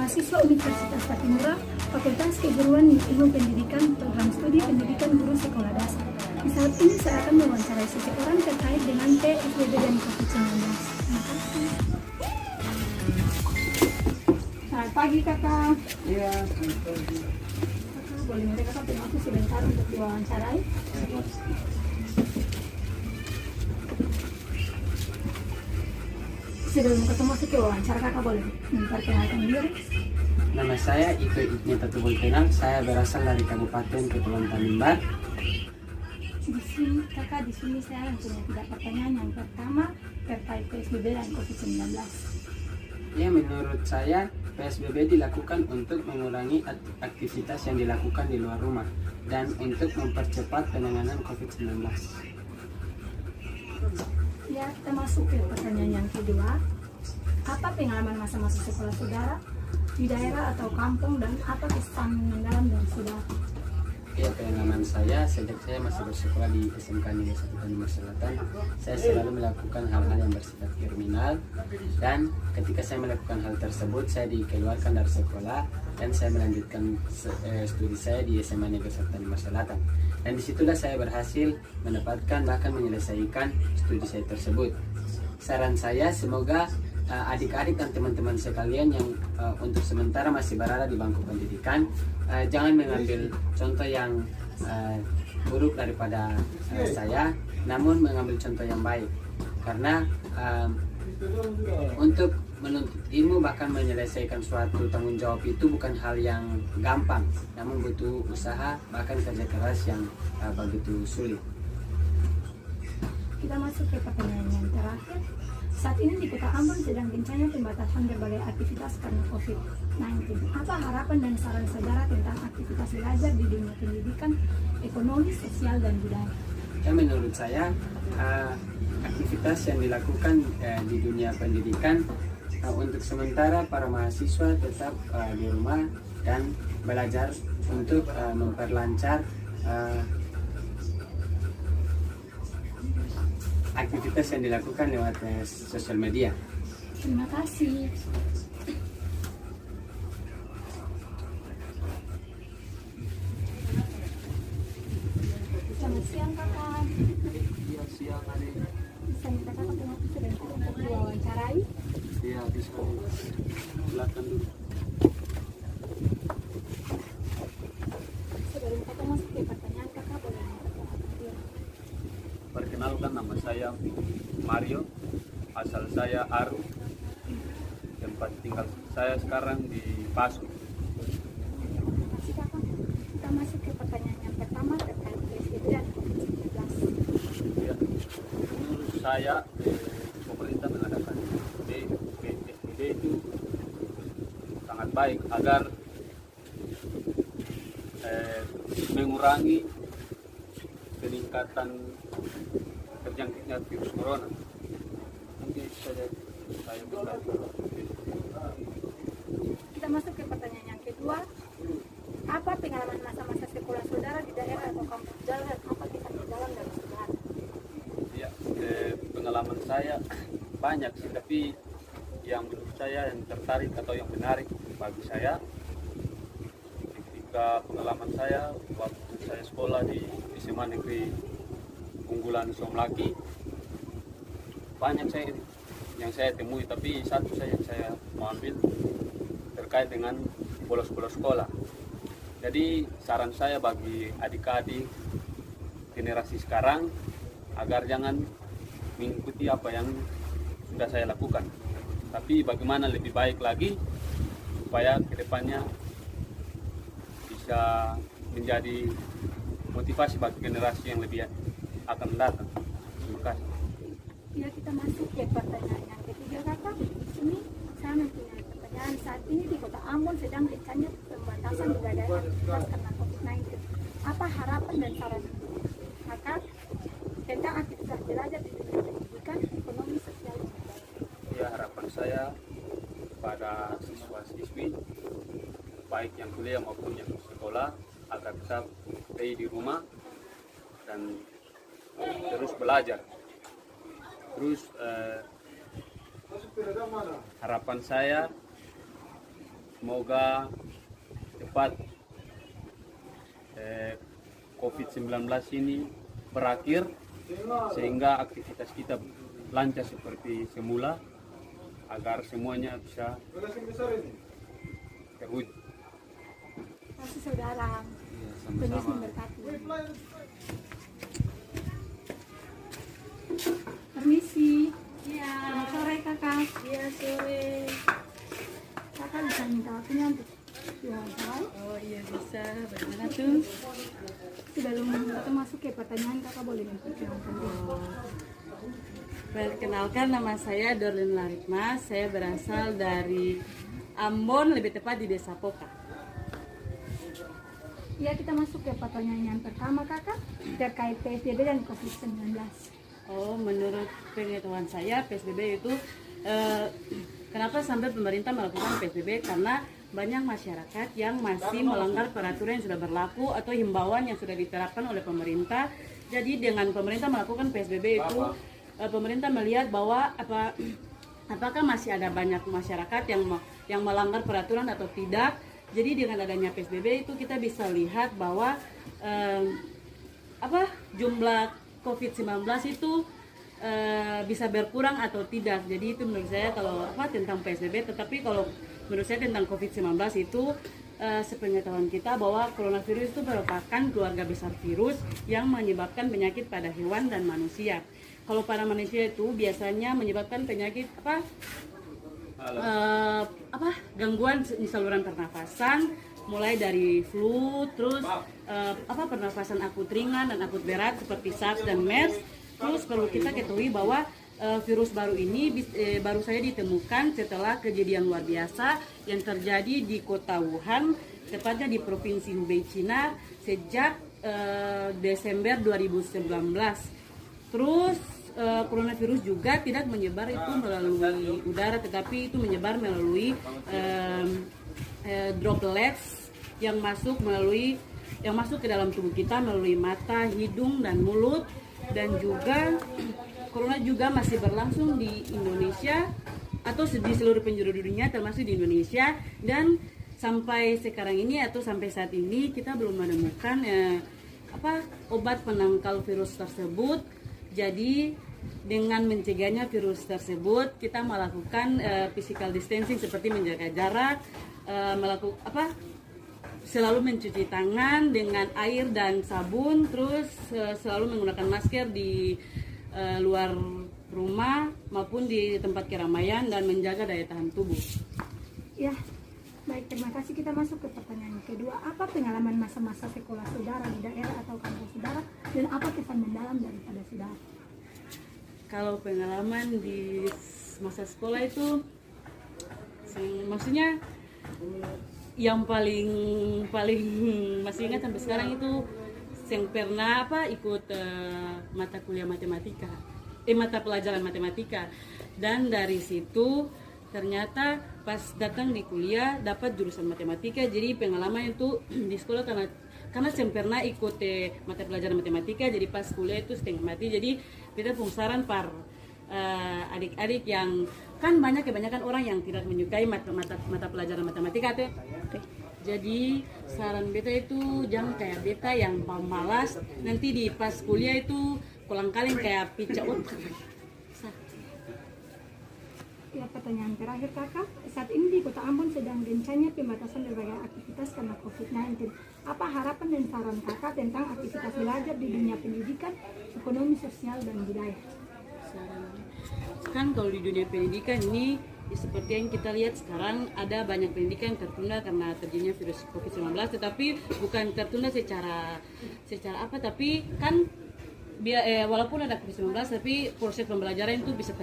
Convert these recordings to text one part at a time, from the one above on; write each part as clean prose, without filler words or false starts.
mahasiswa Universitas Patimura, Fakultas Keguruan Ilmu Pendidikan, Program Studi Pendidikan Guru Sekolah Dasar. Di saat ini saya akan mewawancarai seseorang terkait dengan PSBB dan COVID-19. Terima kasih. Selamat pagi kakak. Iya, selamat pagi. Kakak boleh minta kakak punya waktu sebentar untuk diwawancarai? Sebelum kita masuk ke wawancara, kakak boleh memperkenalkan diri? Nama saya Iko Ibni Tatubul Tenang. Saya berasal dari Kabupaten Kepulauan Tanimbar. Di sini saya punya 3 pertanyaan. Yang pertama, terkait PSBB dan COVID-19. Ya, menurut saya PSBB dilakukan untuk mengurangi aktivitas yang dilakukan di luar rumah dan untuk mempercepat penanganan COVID-19. Ya, kita masuk ke pertanyaan yang kedua. Apa pengalaman masa-masa sekolah saudara di daerah atau kampung dan apa kesan mendalam dari saudara? Ya, pengalaman saya sejak saya masih bersekolah di SMK Negeri 1 Tanimbar Selatan, saya selalu melakukan hal-hal yang bersifat kriminal, dan ketika saya melakukan hal tersebut, saya dikeluarkan dari sekolah dan saya melanjutkan studi saya di SMA Negeri 1 Tanimbar Selatan. Dan disitulah saya berhasil mendapatkan bahkan menyelesaikan studi saya tersebut. Saran saya semoga adik-adik dan teman-teman sekalian yang untuk sementara masih berada di bangku pendidikan, jangan mengambil contoh yang buruk daripada saya, namun mengambil contoh yang baik. Karena untuk menuntut ilmu bahkan menyelesaikan suatu tanggung jawab itu bukan hal yang gampang, namun butuh usaha bahkan kerja keras yang begitu sulit. Kita masuk ke pertanyaan yang terakhir. Saat ini di Kota Ambon sedang gencarnya pembatasan berbagai aktivitas karena COVID-19. Apa harapan dan saran saudara tentang aktivitas belajar di dunia pendidikan, ekonomi, sosial, dan budaya? Ya, menurut saya aktivitas yang dilakukan di dunia pendidikan untuk sementara para mahasiswa tetap di rumah dan belajar untuk memperlancar aktivitas yang dilakukan lewat sosial media. Terima kasih. Selamat siang kakak. Iya, siang adik. Bisa minta kakak punya waktu sebentar untuk diwawancarai? Iya, bisa. Silakan dulu. Sebelum kakak masuk ke pertanyaan, kakak boleh memperkenalkan diri? Perkenalkan, nama saya Mario, asal saya Aru, tempat tinggal saya sekarang di Pasu. Terima kasih kakak. Kita masuk ke pertanyaan yang pertama terkait PSBB dan COVID-19. Ya, menurut saya pemerintah mengadakan PSBB itu sangat baik agar mengurangi peningkatan terjangkitnya virus corona. Mungkin saja saya Kita masuk ke pertanyaan yang kedua. Apa pengalaman masa-masa sekolah saudara di daerah atau kampung jalan? Apa kisah mendalam dari saudara? ya, pengalaman saya banyak sih, tapi yang menurut saya yang tertarik atau yang menarik bagi saya ketika pengalaman saya waktu saya sekolah di SMA Negeri Unggulan Somlaki, banyak saya yang saya temui, tapi satu saja yang saya mau ambil terkait dengan bolos-bolos sekolah. Jadi saran saya bagi adik-adik generasi sekarang agar jangan mengikuti apa yang sudah saya lakukan, tapi bagaimana lebih baik lagi supaya kedepannya bisa menjadi motivasi bagi generasi yang lebih akan datang. Terima kasih. Ya, kita masuk ke pertanyaan yang ketiga kakak. Di sini saya mempunyai pertanyaan. Saat ini di Kota Ambon sedang gencarnya pembatasan berbagai aktivitas karena COVID-19. Apa harapan dan saran kakak tentang aktivitas belajar di dunia pendidikan, ekonomi, sosial, dan budaya? Ya, harapan saya pada siswa-siswi baik yang kuliah maupun yang sekolah agar tetap stay di rumah dan terus belajar. Terus harapan saya semoga cepat COVID-19 ini berakhir sehingga aktivitas kita lancar seperti semula agar semuanya bisa terwujud. Terima kasih saudara. Iya, Tuhan Yesus sama-sama. memberkati. Permisi. Iya. Selamat sore kakak. Iya sore. Kakak bisa minta waktunya untuk diwawancara. Oh iya bisa. Bagaimana tuh? Sebelum kita masuk ke pertanyaan, kakak boleh memperkenalkan diri. Perkenalkan, nama saya Dorlin Laritma. Saya berasal dari Ambon, lebih tepat di Desa Poka. Ya, kita masuk ke pertanyaan yang pertama kakak terkait PSBB dan COVID-19. Oh, menurut pengetahuan saya PSBB itu kenapa sampai pemerintah melakukan PSBB? Karena banyak masyarakat yang masih melanggar peraturan yang sudah berlaku atau himbauan yang sudah diterapkan oleh pemerintah. Jadi dengan pemerintah melakukan PSBB itu pemerintah melihat bahwa apakah masih ada banyak masyarakat yang melanggar peraturan atau tidak. Jadi dengan adanya PSBB itu kita bisa lihat bahwa jumlah COVID-19 itu bisa berkurang atau tidak. Jadi itu menurut saya kalau tentang PSBB. Tetapi kalau menurut saya tentang COVID-19 itu sepengetahuan kita bahwa coronavirus itu merupakan keluarga besar virus yang menyebabkan penyakit pada hewan dan manusia. Kalau pada manusia itu biasanya menyebabkan penyakit gangguan di saluran pernafasan, mulai dari flu, terus pernafasan akut ringan dan akut berat seperti SARS dan MERS. Terus perlu kita ketahui bahwa virus baru ini baru saja ditemukan setelah kejadian luar biasa yang terjadi di kota Wuhan, tepatnya di provinsi Hubei, Cina sejak Desember 2019. Terus coronavirus juga tidak menyebar itu melalui udara, tetapi itu menyebar melalui droplets yang masuk ke dalam tubuh kita melalui mata, hidung dan mulut. Dan juga corona juga masih berlangsung di Indonesia atau di seluruh penjuru dunia termasuk di Indonesia, dan sampai sekarang ini atau sampai saat ini kita belum menemukan obat penangkal virus tersebut. Jadi dengan mencegahnya virus tersebut kita melakukan physical distancing seperti menjaga jarak, selalu mencuci tangan dengan air dan sabun, terus selalu menggunakan masker di luar rumah maupun di tempat keramaian dan menjaga daya tahan tubuh. Ya, baik, terima kasih. Kita masuk ke pertanyaan kedua. Apa pengalaman masa-masa sekolah saudara di daerah atau kampus saudara, dan apa kesan mendalam daripada saudara? Kalau pengalaman di masa sekolah itu maksudnya yang paling masih ingat sampai sekarang itu yang pernah ikut mata pelajaran matematika, dan dari situ ternyata pas datang di kuliah dapat jurusan matematika. Jadi pengalaman itu di sekolah karena saya pernah ikut mata pelajaran matematika, jadi pas kuliah itu setengah mati. Jadi kita saran adik-adik yang kan kebanyakan orang yang tidak menyukai mata pelajaran matematika teh. Jadi saran beta itu jangan kayak beta yang pemalas, nanti di pas kuliah itu kolang-kaling kayak picaut. Ya, pertanyaan terakhir kakak. Saat ini di Kota Ambon sedang gencarnya pembatasan berbagai aktivitas karena COVID-19. Apa harapan dan saran kakak tentang aktivitas belajar di dunia pendidikan, ekonomi, sosial, dan budaya? Kan kalau di dunia pendidikan ini seperti yang kita lihat sekarang ada banyak pendidikan yang tertunda karena terjadinya virus COVID-19, tetapi bukan tertunda secara tapi kan walaupun ada COVID-19 tapi proses pembelajaran itu bisa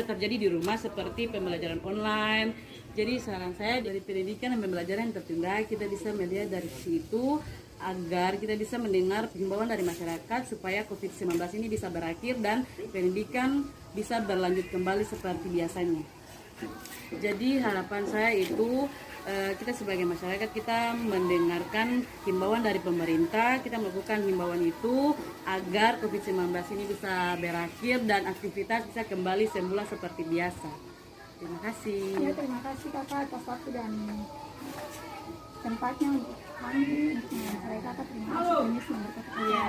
terjadi di rumah seperti pembelajaran online. Jadi saran saya dari pendidikan dan pembelajaran yang tertunda kita bisa melihat dari situ agar kita bisa mendengar himbauan dari masyarakat supaya COVID-19 ini bisa berakhir dan pendidikan bisa berlanjut kembali seperti biasanya. Jadi harapan saya itu kita sebagai masyarakat kita mendengarkan himbauan dari pemerintah, kita melakukan himbauan itu agar COVID-19 ini bisa berakhir dan aktivitas bisa kembali semula seperti biasa. Terima kasih. Ya, terima kasih kakak atas waktu dan tempatnya untuk kami, untuk menyampaikan kakak. Terima kasih. Tuhan Yesus memberkati. Iya.